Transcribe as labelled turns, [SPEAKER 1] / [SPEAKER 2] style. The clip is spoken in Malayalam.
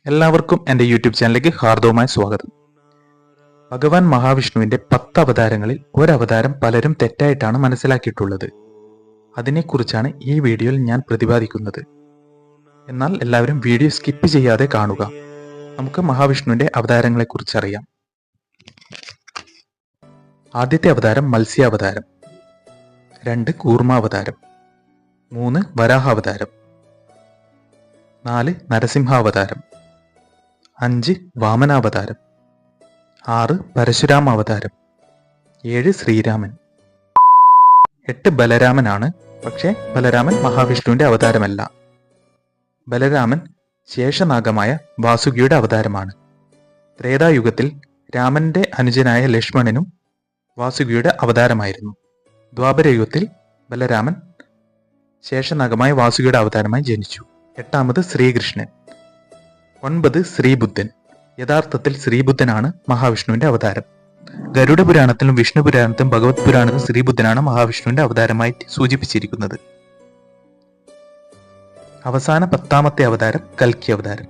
[SPEAKER 1] എല്ലാവർക്കും എൻ്റെ യൂട്യൂബ് ചാനലിലേക്ക് ഹാർദവമായ സ്വാഗതം. ഭഗവാൻ മഹാവിഷ്ണുവിന്റെ 10 അവതാരങ്ങളിൽ ഒരവതാരം പലരും തെറ്റായിട്ടാണ് മനസ്സിലാക്കിയിട്ടുള്ളത്. അതിനെക്കുറിച്ചാണ് ഈ വീഡിയോയിൽ ഞാൻ പ്രതിപാദിക്കുന്നത്. എന്നാൽ എല്ലാവരും വീഡിയോ സ്കിപ്പ് ചെയ്യാതെ കാണുക. നമുക്ക് മഹാവിഷ്ണുവിന്റെ അവതാരങ്ങളെക്കുറിച്ച് അറിയാം. ആദ്യത്തെ അവതാരം മത്സ്യാവതാരം, 2 കൂർമാവതാരം, 3 വരാഹാവതാരം, 4 നരസിംഹാവതാരം, 5 വാമനാവതാരം, 6 പരശുരാമാവതാരം, 7 ശ്രീരാമൻ, 8 ബലരാമനാണ്. പക്ഷേ ബലരാമൻ മഹാവിഷ്ണുവിന്റെ അവതാരമല്ല. ബലരാമൻ ശേഷനാഗമായ വാസുകിയുടെ അവതാരമാണ്. ത്രേതായുഗത്തിൽ രാമന്റെ അനുജനായ ലക്ഷ്മണനും വാസുകിയുടെ അവതാരമായിരുന്നു. ദ്വാപരയുഗത്തിൽ ബലരാമൻ ശേഷനാഗമായ വാസുകിയുടെ അവതാരമായി ജനിച്ചു. 8ാമത് ശ്രീകൃഷ്ണൻ. 9 ശ്രീബുദ്ധൻ. യഥാർത്ഥത്തിൽ ശ്രീബുദ്ധനാണ് മഹാവിഷ്ണുവിന്റെ അവതാരം. ഗരുഡ പുരാണത്തിലും വിഷ്ണു പുരാണത്തിലും ഭഗവത് പുരാണത്തിലും ശ്രീബുദ്ധനാണ് മഹാവിഷ്ണുവിന്റെ അവതാരമായി സൂചിപ്പിച്ചിരിക്കുന്നത്. അവസാന 10ാമത്തെ അവതാരം കൽക്കി അവതാരം.